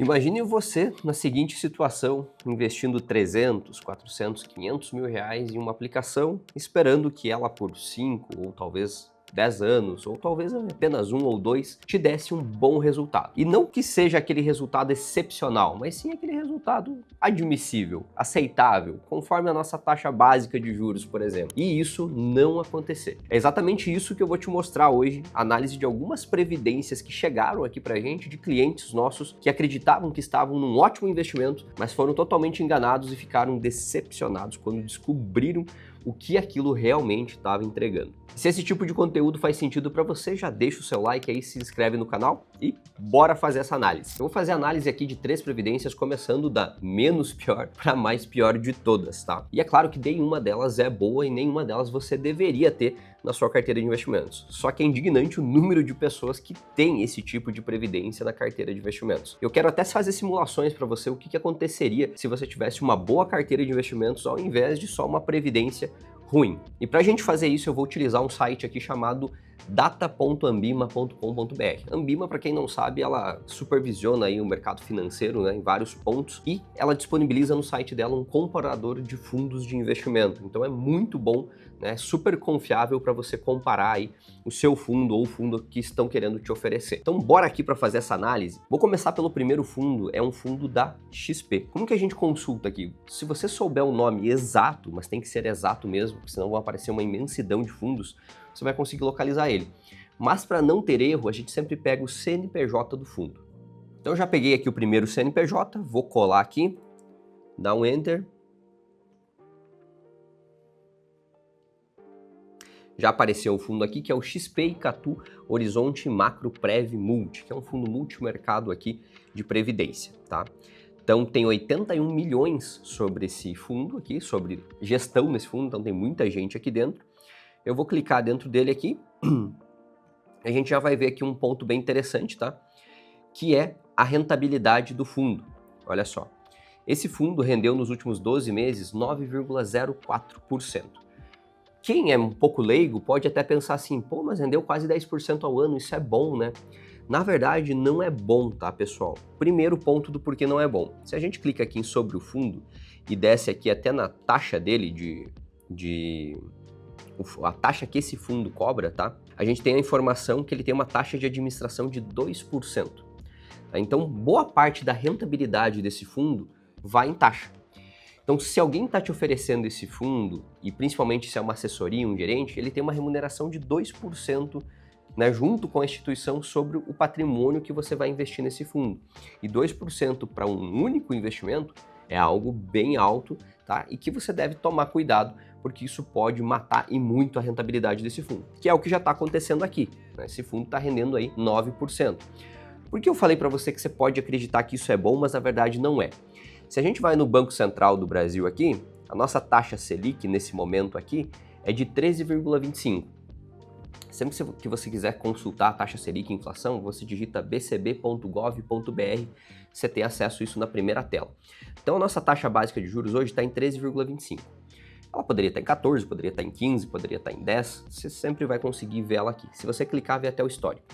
Imagine você na seguinte situação, investindo 300, 400, 500 mil reais em uma aplicação, esperando que ela por 5 ou talvez 10 anos, ou talvez apenas 1 ou 2, te desse um bom resultado. E não que seja aquele resultado excepcional, mas sim aquele resultado admissível, aceitável, conforme a nossa taxa básica de juros, por exemplo. E isso não acontecer. É exatamente isso que eu vou te mostrar hoje, análise de algumas previdências que chegaram aqui pra gente, de clientes nossos que acreditavam que estavam num ótimo investimento, mas foram totalmente enganados e ficaram decepcionados quando descobriram o que aquilo realmente estava entregando. Se esse tipo de conteúdo faz sentido para você, já deixa o seu like aí, se inscreve no canal e bora fazer essa análise. Eu vou fazer a análise aqui de 3 previdências, começando da menos pior para mais pior de todas, tá? E é claro que nenhuma delas é boa e nenhuma delas você deveria ter na sua carteira de investimentos. Só que é indignante o número de pessoas que tem esse tipo de previdência na carteira de investimentos. Eu quero até fazer simulações para você o que aconteceria se você tivesse uma boa carteira de investimentos ao invés de só uma previdência ruim. E para a gente fazer isso, eu vou utilizar um site aqui chamado data.ambima.com.br. Ambima, para quem não sabe, ela supervisiona aí o mercado financeiro, né, em vários pontos, e ela disponibiliza no site dela um comparador de fundos de investimento. Então é muito bom, né, super confiável para você comparar aí o seu fundo ou o fundo que estão querendo te oferecer. Então bora aqui para fazer essa análise. Vou começar pelo primeiro fundo, é um fundo da XP. Como que a gente consulta aqui? Se você souber o nome exato, mas tem que ser exato mesmo, porque senão vai aparecer uma imensidão de fundos, você vai conseguir localizar ele. Mas para não ter erro, a gente sempre pega o CNPJ do fundo. Então eu já peguei aqui o primeiro CNPJ, vou colar aqui, dar um Enter. Já apareceu o fundo aqui, que é o XP Icatu Horizonte Macro Prev Multi, que é um fundo multimercado aqui de previdência, tá? Então tem 81 milhões sobre esse fundo aqui, sobre gestão nesse fundo, então tem muita gente aqui dentro. Eu vou clicar dentro dele aqui, a gente já vai ver aqui um ponto bem interessante, tá? Que é a rentabilidade do fundo. Olha só, esse fundo rendeu nos últimos 12 meses 9,04%. Quem é um pouco leigo pode até pensar assim, pô, mas rendeu quase 10% ao ano, isso é bom, né? Na verdade, não é bom, tá, pessoal? Primeiro ponto do porquê não é bom. Se a gente clica aqui em sobre o fundo e desce aqui até na taxa dele a taxa que esse fundo cobra, tá? A gente tem a informação que ele tem uma taxa de administração de 2%. Tá? Então, boa parte da rentabilidade desse fundo vai em taxa. Então, se alguém está te oferecendo esse fundo, e principalmente se é uma assessoria, um gerente, ele tem uma remuneração de 2%, né, junto com a instituição sobre o patrimônio que você vai investir nesse fundo. E 2% para um único investimento é algo bem alto, tá? E que você deve tomar cuidado, porque isso pode matar e muito a rentabilidade desse fundo, que é o que já está acontecendo aqui, né? Esse fundo está rendendo aí 9%. Por que eu falei para você que você pode acreditar que isso é bom, mas na verdade não é? Se a gente vai no Banco Central do Brasil aqui, a nossa taxa Selic nesse momento aqui é de 13,25%. Sempre que você quiser consultar a taxa Selic e inflação, você digita bcb.gov.br, você tem acesso a isso na primeira tela. Então a nossa taxa básica de juros hoje está em 13,25%. Ela poderia estar em 14, poderia estar em 15, poderia estar em 10, você sempre vai conseguir ver ela aqui. Se você clicar, vê até o histórico.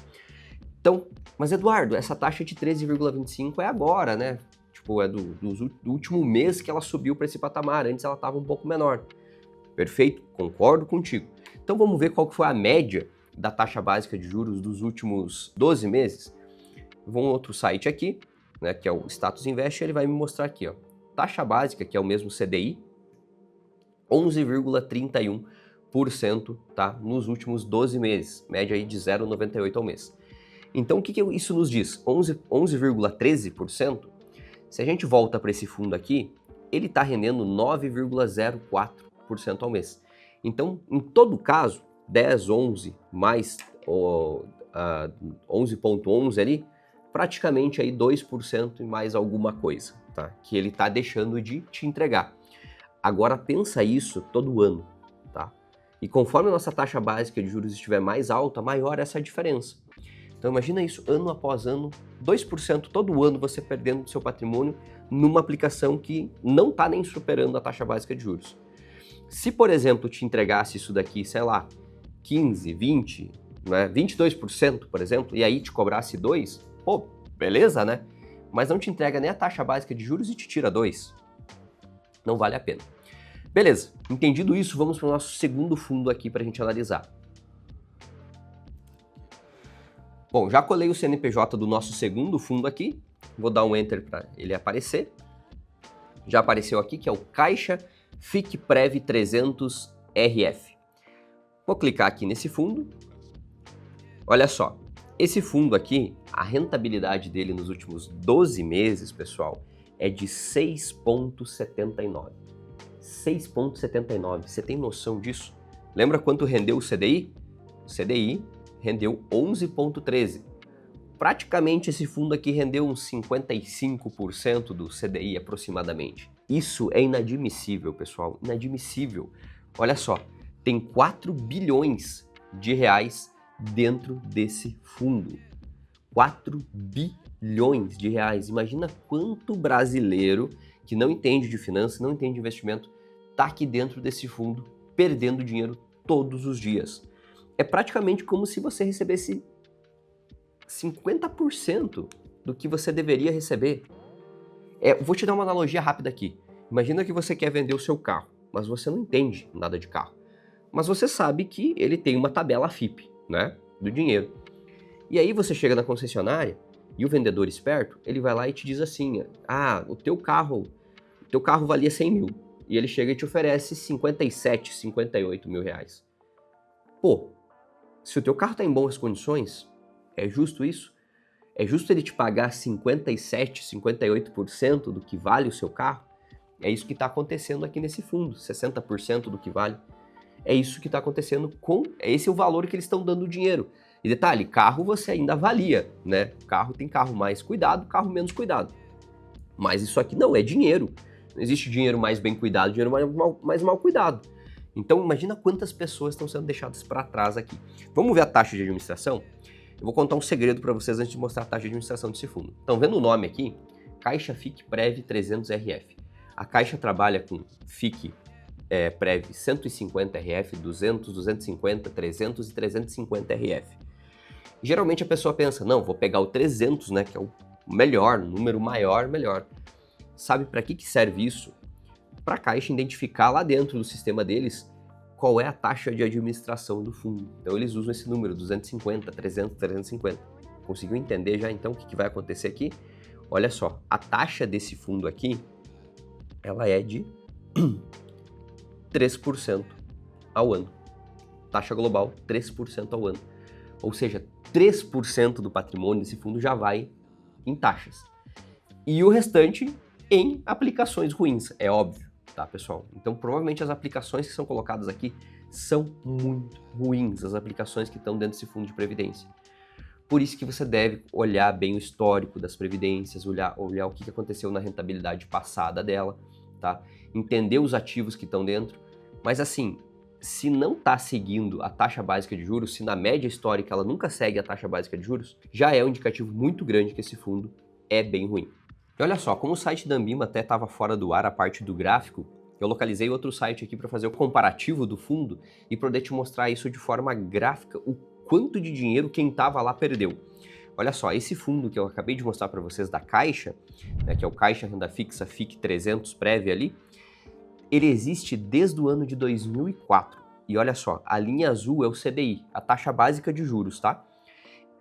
Então, mas Eduardo, essa taxa de 13,25 é agora, né? Tipo, é do último mês que ela subiu para esse patamar, antes ela estava um pouco menor. Perfeito? Concordo contigo. Então vamos ver qual que foi a média da taxa básica de juros dos últimos 12 meses. Vou em outro site aqui, né, que é o Status Invest, ele vai me mostrar aqui, ó. Taxa básica, que é o mesmo CDI, 11,31%, tá, nos últimos 12 meses, média aí de 0,98 ao mês. Então o que isso nos diz? 11,13%, se a gente volta para esse fundo aqui, ele está rendendo 9,04% ao mês. Então, em todo caso, 10, 11 mais 11,11 ali, praticamente aí 2% e mais alguma coisa, tá? Que ele está deixando de te entregar. Agora pensa isso todo ano, tá? E conforme a nossa taxa básica de juros estiver mais alta, maior essa diferença. Então imagina isso ano após ano, 2% todo ano você perdendo do seu patrimônio numa aplicação que não está nem superando a taxa básica de juros. Se, por exemplo, te entregasse isso daqui, sei lá, 15, 20, né, 22%, por exemplo, e aí te cobrasse 2%, pô, beleza, né? mas não te entrega nem a taxa básica de juros e te tira 2%. Não vale a pena. Beleza, entendido isso, vamos para o nosso segundo fundo aqui para a gente analisar. Bom, já colei o CNPJ do nosso segundo fundo aqui, vou dar um Enter para ele aparecer. Já apareceu aqui, que é o Caixa FICPREV 300 RF. Vou clicar aqui nesse fundo. Olha só, esse fundo aqui, a rentabilidade dele nos últimos 12 meses, pessoal, é de 6,79. 6,79. Você tem noção disso? Lembra quanto rendeu o CDI? O CDI rendeu 11,13. Praticamente esse fundo aqui rendeu uns 55% do CDI aproximadamente. Isso é inadmissível, pessoal, inadmissível. Olha só, tem 4 bilhões de reais dentro desse fundo. 4 bilhões de reais. Imagina quanto brasileiro que não entende de finanças, não entende de investimento, está aqui dentro desse fundo perdendo dinheiro todos os dias. É praticamente como se você recebesse 50% do que você deveria receber. Vou te dar uma analogia rápida aqui. Imagina que você quer vender o seu carro, mas você não entende nada de carro. Mas você sabe que ele tem uma tabela FIPE, né, do dinheiro. E aí você chega na concessionária e o vendedor esperto, ele vai lá e te diz assim, o teu carro valia 100 mil. E ele chega e te oferece 57, 58 mil reais. Pô, se o teu carro está em boas condições, é justo isso? É justo ele te pagar 57, 58% do que vale o seu carro? É isso que está acontecendo aqui nesse fundo, 60% do que vale. É isso que está acontecendo esse é o valor que eles estão dando o dinheiro. E detalhe, carro você ainda avalia, né? Tem carro mais cuidado, carro menos cuidado. Mas isso aqui não é dinheiro. Não existe dinheiro mais bem cuidado, dinheiro mais mal cuidado. Então imagina quantas pessoas estão sendo deixadas para trás aqui. Vamos ver a taxa de administração? Eu vou contar um segredo para vocês antes de mostrar a taxa de administração desse fundo. Então, vendo o nome aqui, Caixa FICPREV 300 RF. A Caixa trabalha com FIC Prev 150 RF, 200, 250, 300 e 350 RF. Geralmente a pessoa pensa, não, vou pegar o 300, né, que é o melhor, número maior, melhor. Sabe para que serve isso? Para a Caixa identificar lá dentro do sistema deles qual é a taxa de administração do fundo. Então eles usam esse número, 250, 300, 350. Conseguiu entender já então o que vai acontecer aqui? Olha só, a taxa desse fundo aqui, ela é de 3% ao ano. Taxa global, 3% ao ano. Ou seja, 3% do patrimônio desse fundo já vai em taxas. E o restante em aplicações ruins, é óbvio, tá, pessoal? Então, provavelmente as aplicações que são colocadas aqui são muito ruins, as aplicações que estão dentro desse fundo de previdência. Por isso que você deve olhar bem o histórico das previdências, olhar o que aconteceu na rentabilidade passada dela, tá? Entender os ativos que estão dentro. Mas assim, se não está seguindo a taxa básica de juros, se na média histórica ela nunca segue a taxa básica de juros, já é um indicativo muito grande que esse fundo é bem ruim. E olha só, como o site da Ambima até estava fora do ar a parte do gráfico, eu localizei outro site aqui para fazer o comparativo do fundo e poder te mostrar isso de forma gráfica, o quanto de dinheiro quem estava lá perdeu. Olha só, esse fundo que eu acabei de mostrar para vocês da Caixa, né, que é o Caixa Renda Fixa FIC 300 Prev ali, ele existe desde o ano de 2004. E olha só, a linha azul é o CDI, a taxa básica de juros, tá?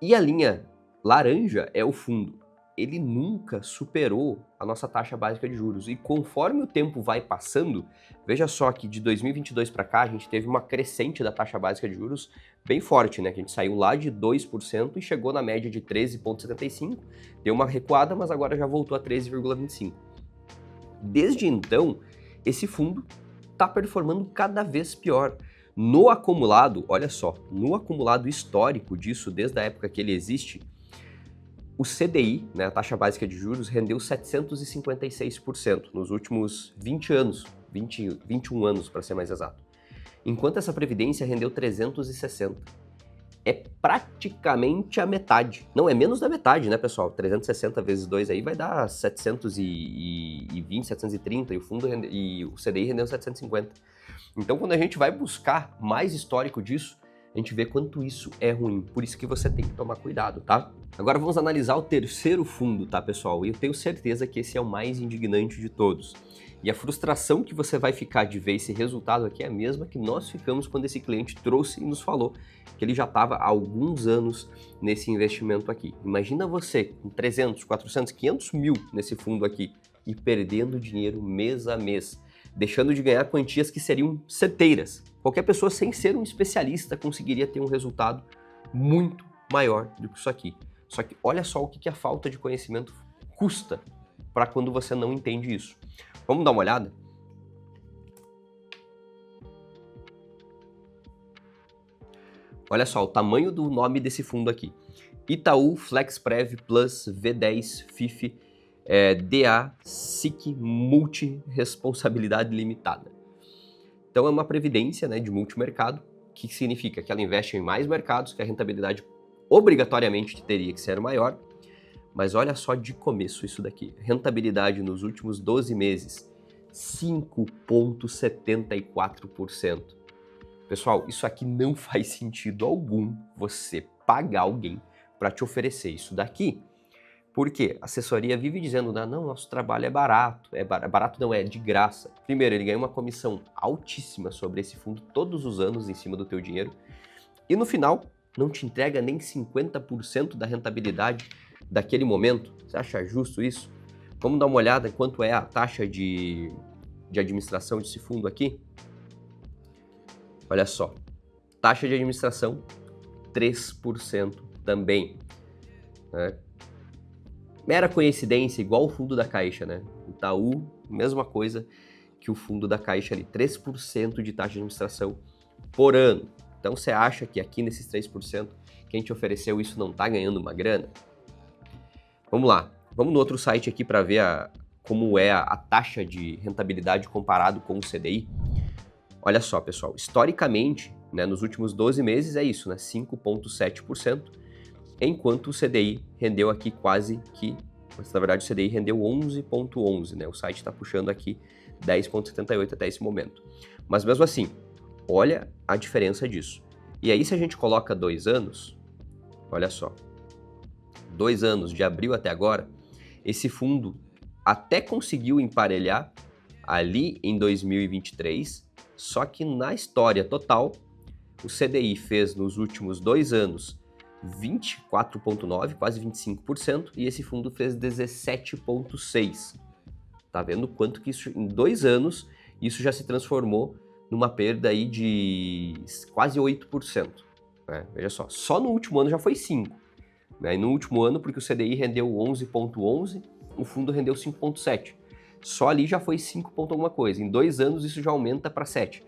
E a linha laranja é o fundo. Ele nunca superou a nossa taxa básica de juros. E conforme o tempo vai passando, veja só que de 2022 para cá, a gente teve uma crescente da taxa básica de juros bem forte, né? Que a gente saiu lá de 2% e chegou na média de 13,75%. Deu uma recuada, mas agora já voltou a 13,25%. Desde então, esse fundo está performando cada vez pior. No acumulado, olha só, no acumulado histórico disso, desde a época que ele existe, o CDI, né, a taxa básica de juros, rendeu 756% nos últimos 20 anos, 21 anos para ser mais exato. Enquanto essa previdência rendeu 360%. É praticamente a metade. Não, é menos da metade, né, pessoal? 360 vezes 2 aí vai dar 720, 730 e o fundo e o CDI rendeu 750. Então, quando a gente vai buscar mais histórico disso, a gente vê quanto isso é ruim. Por isso que você tem que tomar cuidado, tá? Agora vamos analisar o terceiro fundo, tá, pessoal? E eu tenho certeza que esse é o mais indignante de todos. E a frustração que você vai ficar de ver esse resultado aqui é a mesma que nós ficamos quando esse cliente trouxe e nos falou que ele já estava há alguns anos nesse investimento aqui. Imagina você com 300, 400, 500 mil nesse fundo aqui e perdendo dinheiro mês a mês, deixando de ganhar quantias que seriam certeiras. Qualquer pessoa sem ser um especialista conseguiria ter um resultado muito maior do que isso aqui. Só que olha só o que a falta de conhecimento custa para quando você não entende isso. Vamos dar uma olhada? Olha só o tamanho do nome desse fundo aqui. Itaú FlexPrev Plus V10 FIF DA SIC Multi Responsabilidade Limitada. Então é uma previdência, né, de multimercado, que significa que ela investe em mais mercados, que a rentabilidade obrigatoriamente teria que ser maior. Mas olha só de começo isso daqui. Rentabilidade nos últimos 12 meses, 5,74%. Pessoal, isso aqui não faz sentido algum você pagar alguém para te oferecer isso daqui. Porque a assessoria vive dizendo, não, nosso trabalho é barato. Barato não, é de graça. Primeiro, ele ganha uma comissão altíssima sobre esse fundo todos os anos em cima do teu dinheiro. E no final, não te entrega nem 50% da rentabilidade daquele momento. Você acha justo isso? Vamos dar uma olhada em quanto é a taxa de administração desse fundo aqui? Olha só, taxa de administração 3% também. Né? Mera coincidência, igual o fundo da Caixa, né? Itaú, mesma coisa que o fundo da Caixa ali, 3% de taxa de administração por ano. Então você acha que aqui nesses 3%, quem te ofereceu isso não está ganhando uma grana? Vamos lá, vamos no outro site aqui para ver como é a taxa de rentabilidade comparado com o CDI. Olha só, pessoal, historicamente, né, nos últimos 12 meses é isso, né, 5,7%, enquanto o CDI rendeu aqui quase que, mas na verdade o CDI rendeu 11,11%, né, o site está puxando aqui 10,78% até esse momento. Mas mesmo assim, olha a diferença disso. E aí se a gente coloca 2 anos, olha só, 2 anos, de abril até agora, esse fundo até conseguiu emparelhar ali em 2023, só que na história total, o CDI fez nos últimos 2 anos 24,9%, quase 25%, e esse fundo fez 17,6%. Tá vendo quanto que isso, em 2 anos, isso já se transformou numa perda aí de quase 8%. Né? Veja só no último ano já foi 5%. Né? E no último ano, porque o CDI rendeu 11,11%, o fundo rendeu 5,7%. Só ali já foi 5 ponto alguma coisa. Em 2 anos isso já aumenta para 7.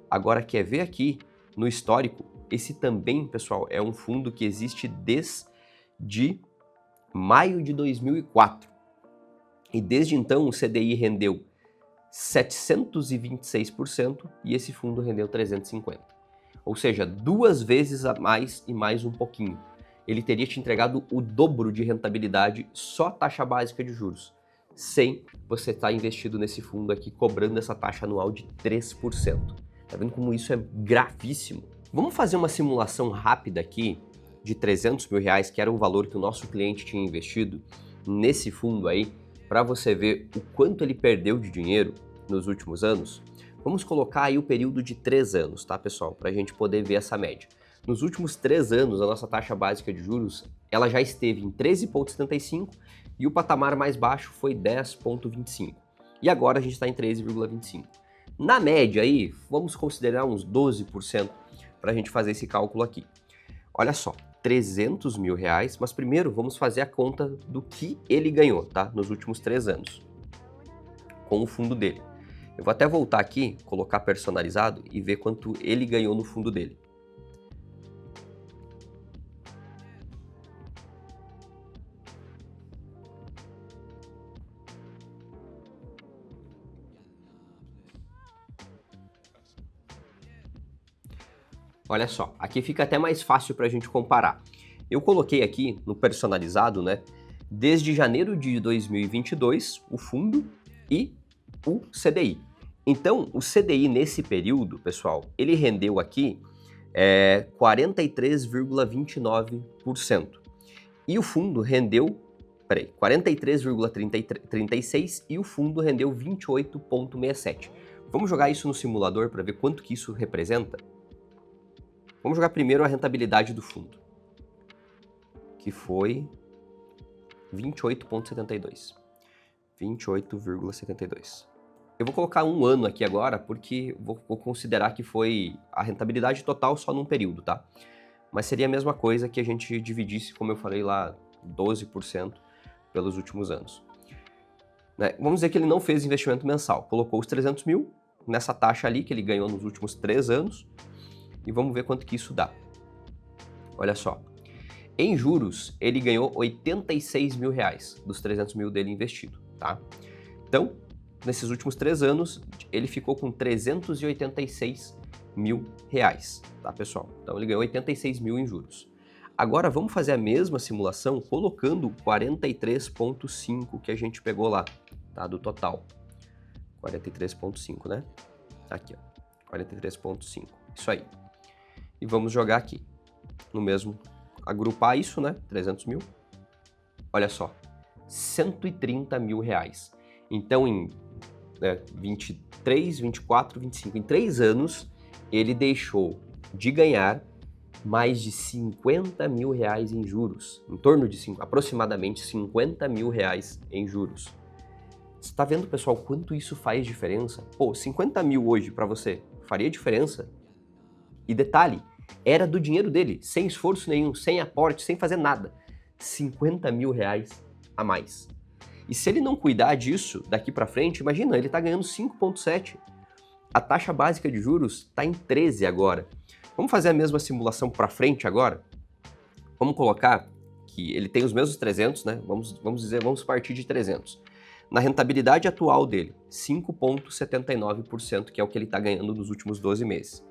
Agora, quer ver aqui no histórico? Esse também, pessoal, é um fundo que existe desde maio de 2004. E desde então o CDI rendeu 726% e esse fundo rendeu 350%. Ou seja, 2 vezes a mais e mais um pouquinho. Ele teria te entregado o dobro de rentabilidade só a taxa básica de juros, sem você estar investido nesse fundo aqui, cobrando essa taxa anual de 3%. Tá vendo como isso é gravíssimo? Vamos fazer uma simulação rápida aqui de 300 mil reais, que era o valor que o nosso cliente tinha investido nesse fundo aí, para você ver o quanto ele perdeu de dinheiro nos últimos anos. Vamos colocar aí o período de 3 anos, tá, pessoal? Para a gente poder ver essa média. Nos últimos 3 anos, a nossa taxa básica de juros, ela já esteve em 13,75% e o patamar mais baixo foi 10,25%. E agora a gente está em 13,25%. Na média aí, vamos considerar uns 12% para a gente fazer esse cálculo aqui. Olha só, 300 mil reais, mas primeiro vamos fazer a conta do que ele ganhou, tá? Nos últimos 3 anos, com o fundo dele. Eu vou até voltar aqui, colocar personalizado e ver quanto ele ganhou no fundo dele. Olha só, aqui fica até mais fácil para a gente comparar. Eu coloquei aqui no personalizado, né, desde janeiro de 2022, o fundo e o CDI. Então, o CDI nesse período, pessoal, ele rendeu aqui é 43,29%. E o fundo rendeu, 43,36% e o fundo rendeu 28,67%. Vamos jogar isso no simulador para ver quanto que isso representa? Vamos jogar primeiro a rentabilidade do fundo, que foi 28,72. 28,72. Eu vou colocar um ano aqui agora, porque vou considerar que foi a rentabilidade total só num período, tá? Mas seria a mesma coisa que a gente dividisse, como eu falei lá, 12% pelos últimos anos. Né? Vamos dizer que ele não fez investimento mensal, colocou os 300 mil nessa taxa ali que ele ganhou nos últimos 3 anos e vamos ver quanto que isso dá. Olha só, em juros ele ganhou 86 mil reais dos 300 mil dele investido, tá? Então, nesses últimos 3 anos, ele ficou com 386 mil reais, tá, pessoal? Então, ele ganhou 86 mil em juros. Agora, vamos fazer a mesma simulação colocando 43,5 que a gente pegou lá, tá, do total. 43,5, né? Aqui, ó, 43,5, isso aí. E vamos jogar aqui, no mesmo, agrupar isso, né, 300 mil. Olha só, 130 mil reais. Então, em 23, 24, 25, em 3 anos, ele deixou de ganhar mais de 50 mil reais em juros, em torno de aproximadamente 50 mil reais em juros. Você está vendo, pessoal, quanto isso faz diferença? Pô, 50 mil hoje para você faria diferença? E detalhe, era do dinheiro dele, sem esforço nenhum, sem aporte, sem fazer nada. 50 mil reais a mais. E se ele não cuidar disso daqui para frente, imagina, ele está ganhando 5,7. A taxa básica de juros está em 13 agora. Vamos fazer a mesma simulação para frente agora? Vamos colocar que ele tem os mesmos 300, né? Vamos partir de 300. Na rentabilidade atual dele, 5,79%, que é o que ele está ganhando nos últimos 12 meses.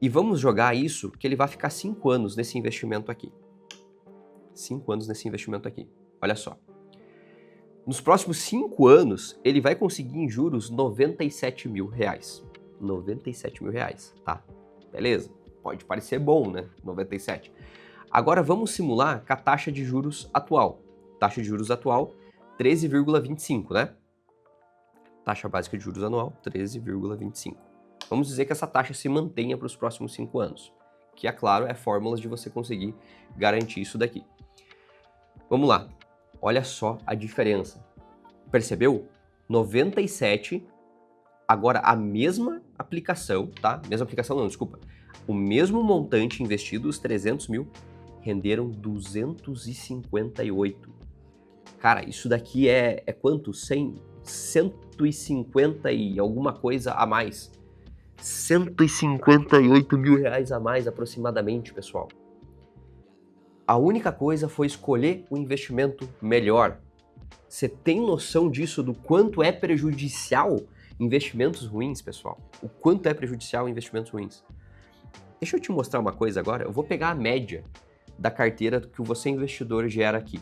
E vamos jogar isso que ele vai ficar 5 anos nesse investimento aqui. 5 anos nesse investimento aqui. Olha só. Nos próximos 5 anos, ele vai conseguir em juros 97 mil reais. 97 mil reais, tá? Beleza. Pode parecer bom, né? 97. Agora vamos simular com a taxa de juros atual. Taxa de juros atual, 13,25, né? Taxa básica de juros anual, 13,25. Vamos dizer que essa taxa se mantenha para os próximos 5 anos. Que, é claro, é fórmulas de você conseguir garantir isso daqui. Vamos lá. Olha só a diferença. Percebeu? 97, agora a mesma aplicação, tá? Mesma aplicação não, desculpa. O mesmo montante investido, os 300 mil, renderam 258. Cara, isso daqui é quanto? 150 e alguma coisa a mais. 158 mil reais a mais aproximadamente, pessoal. A única coisa foi escolher o investimento melhor. Você tem noção disso, do quanto é prejudicial investimentos ruins, pessoal? O quanto é prejudicial investimentos ruins? Deixa eu te mostrar uma coisa agora. Eu vou pegar a média da carteira que você investidor gera aqui.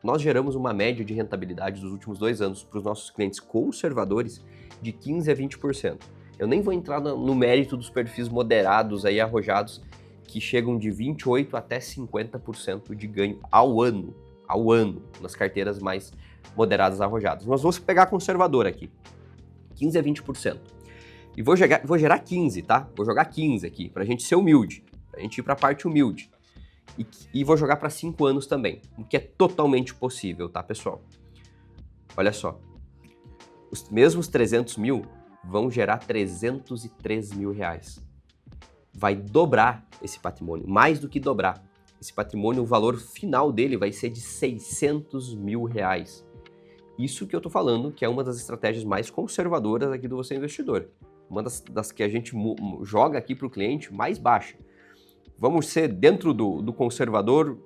Nós geramos uma média de rentabilidade dos últimos 2 anos para os nossos clientes conservadores de 15% a 20%. Eu nem vou entrar no mérito dos perfis moderados aí, arrojados, que chegam de 28% até 50% de ganho ao ano, nas carteiras mais moderadas arrojadas. Nós vamos pegar conservador aqui, 15% a 20%. E vou gerar 15, tá? Vou jogar 15 aqui, pra gente ser humilde, pra gente ir pra parte humilde. E vou jogar para 5 anos também, o que é totalmente possível, tá, pessoal? Olha só, os mesmos 300 mil vão gerar 303 mil reais. Vai dobrar esse patrimônio, mais do que dobrar. Esse patrimônio, o valor final dele vai ser de 600 mil reais. Isso que eu tô falando, que é uma das estratégias mais conservadoras aqui do Você Investidor. Uma das que a gente joga aqui para o cliente mais baixa. Vamos ser, dentro do conservador,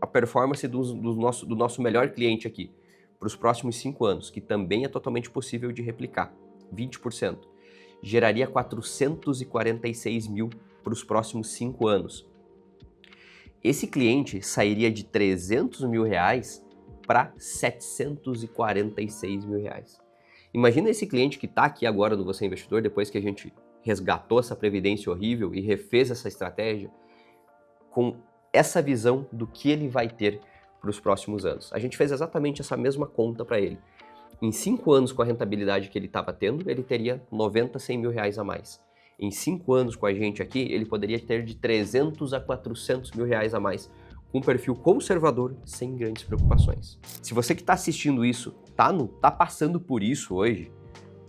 a performance do nosso melhor cliente aqui, para os próximos 5 anos, que também é totalmente possível de replicar, 20%. Geraria 446 mil para os próximos 5 anos. Esse cliente sairia de 300 mil reais para 746 mil reais. Imagina esse cliente que está aqui agora no Você Investidor, depois que a gente resgatou essa previdência horrível e refez essa estratégia com essa visão do que ele vai ter para os próximos anos. A gente fez exatamente essa mesma conta para ele. Em 5 anos, com a rentabilidade que ele estava tendo, ele teria 90, 100 mil reais a mais. Em 5 anos com a gente aqui, ele poderia ter de 300 a 400 mil reais a mais, com um perfil conservador, sem grandes preocupações. Se você que está assistindo isso tá passando por isso hoje,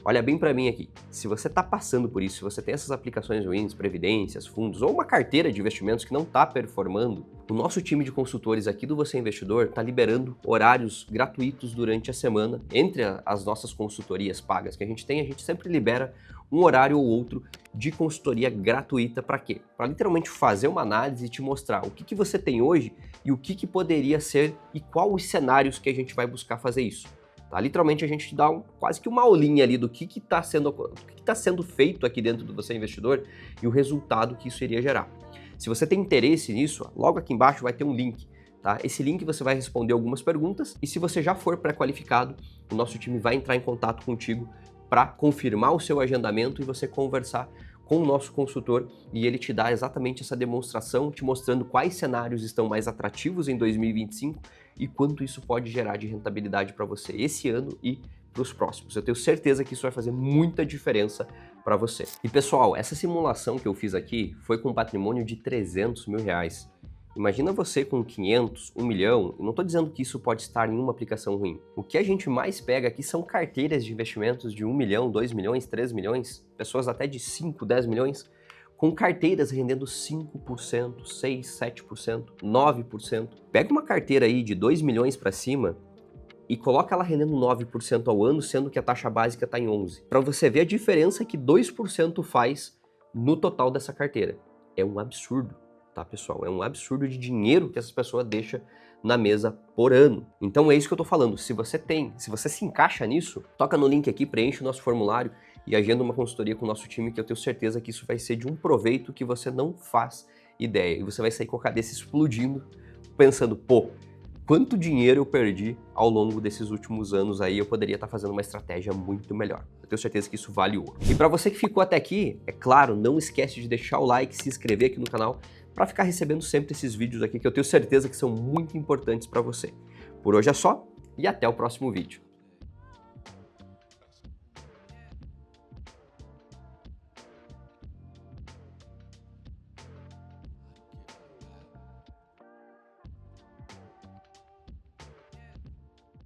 olha bem para mim aqui. Se você está passando por isso, se você tem essas aplicações ruins, previdências, fundos ou uma carteira de investimentos que não está performando, o nosso time de consultores aqui do Você Investidor está liberando horários gratuitos durante a semana. Entre as nossas consultorias pagas que a gente sempre libera um horário ou outro de consultoria gratuita. Para quê? Para literalmente fazer uma análise e te mostrar o que você tem hoje e o que poderia ser e quais os cenários que a gente vai buscar fazer isso. Tá? Literalmente a gente te dá quase que uma aulinha ali do que está sendo feito aqui dentro do Você Investidor e o resultado que isso iria gerar. Se você tem interesse nisso, logo aqui embaixo vai ter um link. Tá? Esse link você vai responder algumas perguntas e se você já for pré-qualificado, o nosso time vai entrar em contato contigo para confirmar o seu agendamento e você conversar com o nosso consultor e ele te dá exatamente essa demonstração, te mostrando quais cenários estão mais atrativos em 2025 e quanto isso pode gerar de rentabilidade para você esse ano e para os próximos. Eu tenho certeza que isso vai fazer muita diferença para você. E pessoal, essa simulação que eu fiz aqui foi com um patrimônio de 300 mil reais. Imagina você com 500, 1 milhão, e não estou dizendo que isso pode estar em uma aplicação ruim. O que a gente mais pega aqui são carteiras de investimentos de 1 milhão, 2 milhões, 3 milhões, pessoas até de 5, 10 milhões, com carteiras rendendo 5%, 6%, 7%, 9%. Pega uma carteira aí de 2 milhões para cima e coloca ela rendendo 9% ao ano, sendo que a taxa básica está em 11%. Para você ver a diferença que 2% faz no total dessa carteira. É um absurdo. Tá, pessoal? É um absurdo de dinheiro que essa pessoa deixa na mesa por ano. Então é isso que eu tô falando. Se você se encaixa nisso, toca no link aqui, preenche o nosso formulário e agenda uma consultoria com o nosso time, que eu tenho certeza que isso vai ser de um proveito que você não faz ideia. E você vai sair com a cabeça explodindo, pensando, pô, quanto dinheiro eu perdi ao longo desses últimos anos aí, eu poderia estar fazendo uma estratégia muito melhor. Eu tenho certeza que isso vale ouro. E para você que ficou até aqui, é claro, não esquece de deixar o like, se inscrever aqui no canal, para ficar recebendo sempre esses vídeos aqui que eu tenho certeza que são muito importantes para você. Por hoje é só e até o próximo vídeo.